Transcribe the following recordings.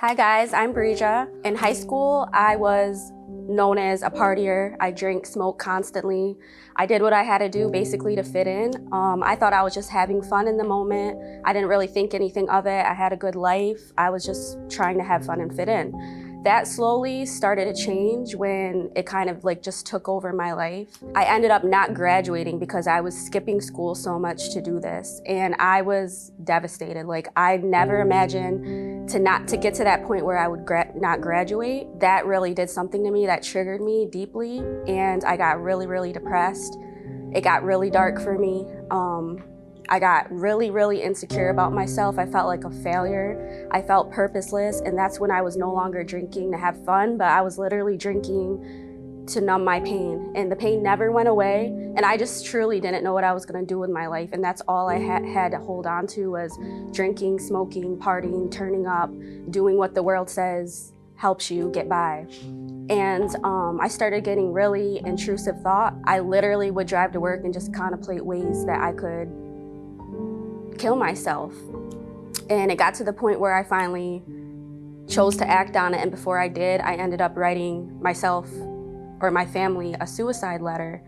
Hi guys, I'm Breja. In high school, I was known as a partier. I drank, smoked constantly. I did what I had to do basically to fit in. I thought I was just having fun in the moment. I didn't really think anything of it. I had a good life. I was just trying to have fun and fit in. That slowly started to change when it kind of just took over my life. I ended up not graduating because I was skipping school so much to do this. And I was devastated. I never imagined to get to that point where I would not graduate. That really did something to me, that triggered me deeply. And I got really, really depressed. It got really dark for me. I got really, really insecure about myself. I felt like a failure. I felt purposeless, and that's when I was no longer drinking to have fun, but I was literally drinking to numb my pain. And the pain never went away, and I just truly didn't know what I was gonna do with my life, and that's all I had to hold on to was drinking, smoking, partying, turning up, doing what the world says helps you get by. And I started getting really intrusive thought. I literally would drive to work and just contemplate ways that I could kill myself. And it got to the point where I finally chose to act on it, and before I did, I ended up writing myself or my family a suicide letter.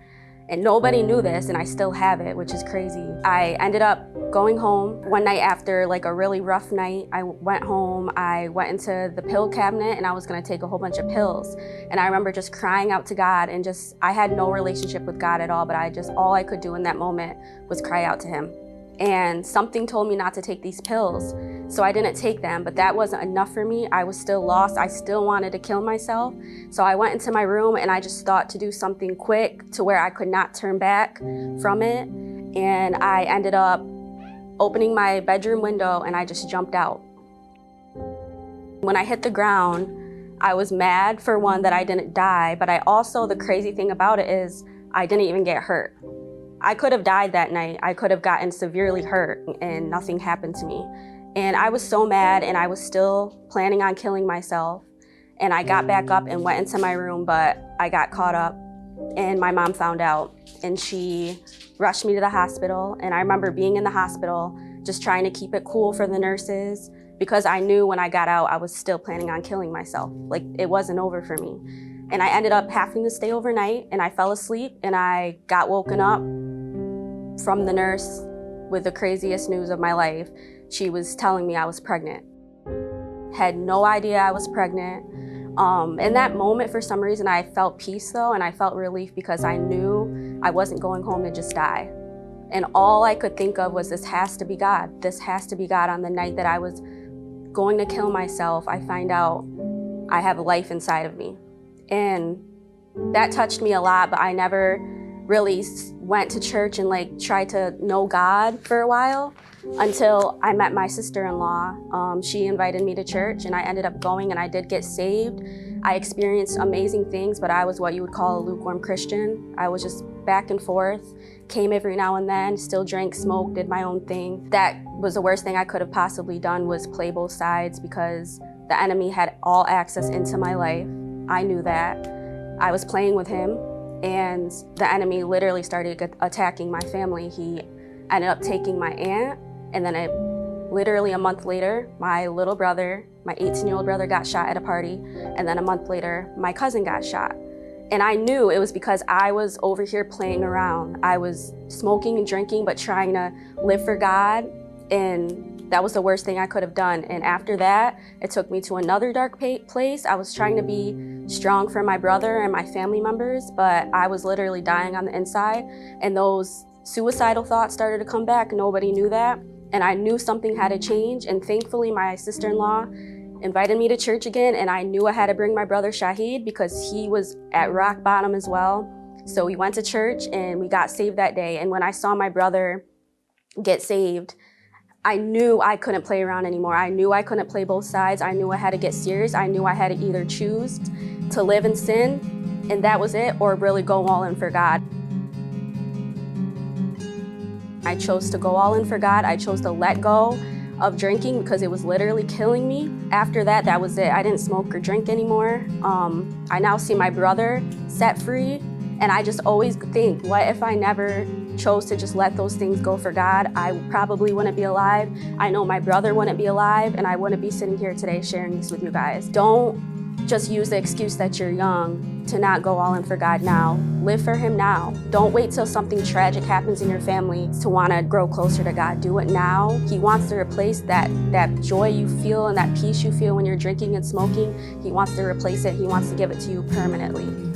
And nobody knew this, and I still have it, which is crazy. I ended up going home one night after a really rough night. I went home, I went into the pill cabinet, and I was gonna take a whole bunch of pills. And I remember just crying out to God, and I had no relationship with God at all, but all I could do in that moment was cry out to Him. And something told me not to take these pills, so I didn't take them, but that wasn't enough for me. I was still lost. I still wanted to kill myself. So I went into my room and I just thought to do something quick to where I could not turn back from it. And I ended up opening my bedroom window and I just jumped out. When I hit the ground, I was mad, for one, that I didn't die, but the crazy thing about it is I didn't even get hurt. I could have died that night. I could have gotten severely hurt and nothing happened to me. And I was so mad, and I was still planning on killing myself. And I got back up and went into my room, but I got caught up and my mom found out and she rushed me to the hospital. And I remember being in the hospital, just trying to keep it cool for the nurses, because I knew when I got out, I was still planning on killing myself. It wasn't over for me. And I ended up having to stay overnight, and I fell asleep, and I got woken up from the nurse with the craziest news of my life. She was telling me I was pregnant. Had no idea I was pregnant. In that moment, for some reason, I felt peace though, and I felt relief because I knew I wasn't going home to just die. And all I could think of was, this has to be God. This has to be God. On the night that I was going to kill myself, I find out I have life inside of me. And that touched me a lot, but I never really went to church and tried to know God for a while until I met my sister-in-law. She invited me to church and I ended up going, and I did get saved. I experienced amazing things, but I was what you would call a lukewarm Christian. I was just back and forth, came every now and then, still drank, smoked, did my own thing. That was the worst thing I could have possibly done, was play both sides, because the enemy had all access into my life. I knew that. I was playing with him, and the enemy literally started attacking my family. He ended up taking my aunt, and then literally a month later, my little brother, my 18-year-old brother, got shot at a party, and then a month later, my cousin got shot. And I knew it was because I was over here playing around. I was smoking and drinking, but trying to live for God, and that was the worst thing I could have done. And after that, it took me to another dark place. I was trying to be strong for my brother and my family members, but I was literally dying on the inside. And those suicidal thoughts started to come back. Nobody knew that. And I knew something had to change. And thankfully, my sister-in-law invited me to church again. And I knew I had to bring my brother Shahid, because he was at rock bottom as well. So we went to church and we got saved that day. And when I saw my brother get saved, I knew I couldn't play around anymore. I knew I couldn't play both sides. I knew I had to get serious. I knew I had to either choose to live in sin, and that was it, or really go all in for God. I chose to go all in for God. I chose to let go of drinking because it was literally killing me. After that, that was it. I didn't smoke or drink anymore. I now see my brother set free, And I just always think, what if I never chose to just let those things go for God? I probably wouldn't be alive. I know my brother wouldn't be alive, and I wouldn't be sitting here today sharing this with you guys. Don't just use the excuse that you're young to not go all in for God now. Live for Him now. Don't wait till something tragic happens in your family to want to grow closer to God. Do it now. He wants to replace that joy you feel and that peace you feel when you're drinking and smoking. He wants to replace it. He wants to give it to you permanently.